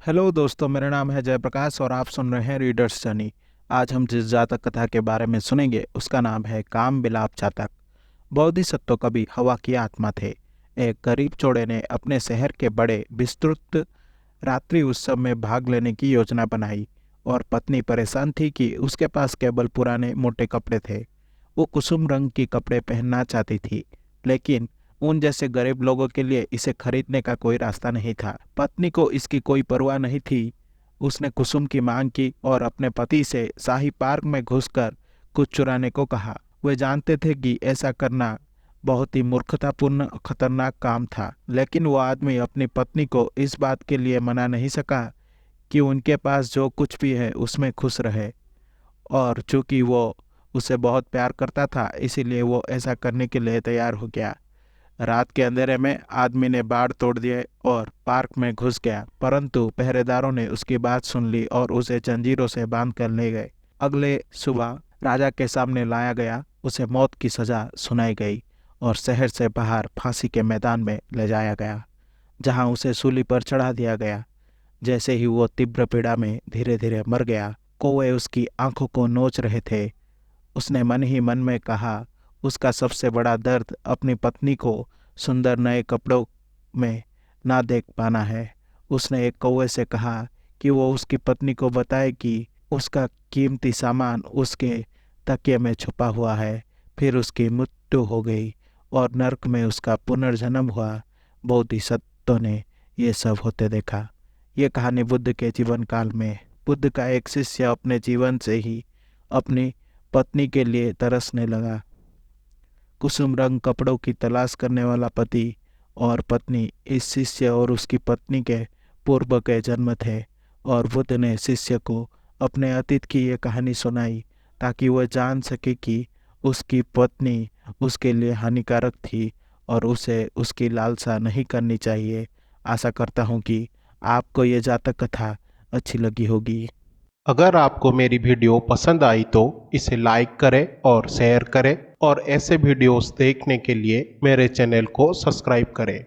Hello दोस्तों, मेरा नाम है जयप्रकाश और आप सुन रहे हैं रीडर्स जर्नी। आज हम जिस जातक कथा के बारे में सुनेंगे उसका नाम है काम बिलाप जातक। बोधिसत्व कवि हवा की आत्मा थे। एक गरीब जोड़े ने अपने शहर के बड़े विस्तृत रात्रि उत्सव में भाग लेने की योजना बनाई और पत्नी परेशान थी कि उसके पास केवल पुराने मोटे कपड़े थे। वो कुसुम रंग के कपड़े पहनना चाहती थी, लेकिन उन जैसे गरीब लोगों के लिए इसे खरीदने का कोई रास्ता नहीं था। पत्नी को इसकी कोई परवाह नहीं थी। उसने कुसुम की मांग की और अपने पति से शाही पार्क में घुसकर कुछ चुराने को कहा। वे जानते थे कि ऐसा करना बहुत ही मूर्खतापूर्ण खतरनाक काम था, लेकिन वो आदमी अपनी पत्नी को इस बात के लिए मना नहीं सका कि उनके पास जो कुछ भी है उसमें खुश रहे। और चूंकि वो उसे बहुत प्यार करता था, इसीलिए वो ऐसा करने के लिए तैयार हो गया। रात के अंधेरे में आदमी ने बाड़ तोड़ दिए और पार्क में घुस गया, परंतु पहरेदारों ने उसकी बात सुन ली और उसे जंजीरों से बांध कर ले गए। अगले सुबह राजा के सामने लाया गया। उसे मौत की सजा सुनाई गई और शहर से बाहर फांसी के मैदान में ले जाया गया, जहां उसे सूली पर चढ़ा दिया गया। जैसे ही वो तीव्र पीड़ा में धीरे धीरे मर गया, कौवे उसकी आंखों को नोच रहे थे। उसने मन ही मन में कहा, उसका सबसे बड़ा दर्द अपनी पत्नी को सुंदर नए कपड़ों में ना देख पाना है। उसने एक कौवे से कहा कि वो उसकी पत्नी को बताए कि उसका कीमती सामान उसके तकिए में छुपा हुआ है। फिर उसकी मृत्यु हो गई और नरक में उसका पुनर्जन्म हुआ। बोधिसत्व ने ये सब होते देखा। ये कहानी बुद्ध के जीवन काल में। बुद्ध का एक शिष्य अपने जीवन से ही अपनी पत्नी के लिए तरसने लगा। कुसुम रंग कपड़ों की तलाश करने वाला पति और पत्नी इस शिष्य और उसकी पत्नी के पूर्व के जन्म थे। और बुद्ध ने शिष्य को अपने अतीत की ये कहानी सुनाई ताकि वह जान सके कि उसकी पत्नी उसके लिए हानिकारक थी और उसे उसकी लालसा नहीं करनी चाहिए। आशा करता हूँ कि आपको ये जातक कथा अच्छी लगी होगी। अगर आपको मेरी वीडियो पसंद आई तो इसे लाइक करें और शेयर करें और ऐसे वीडियोस देखने के लिए मेरे चैनल को सब्सक्राइब करें।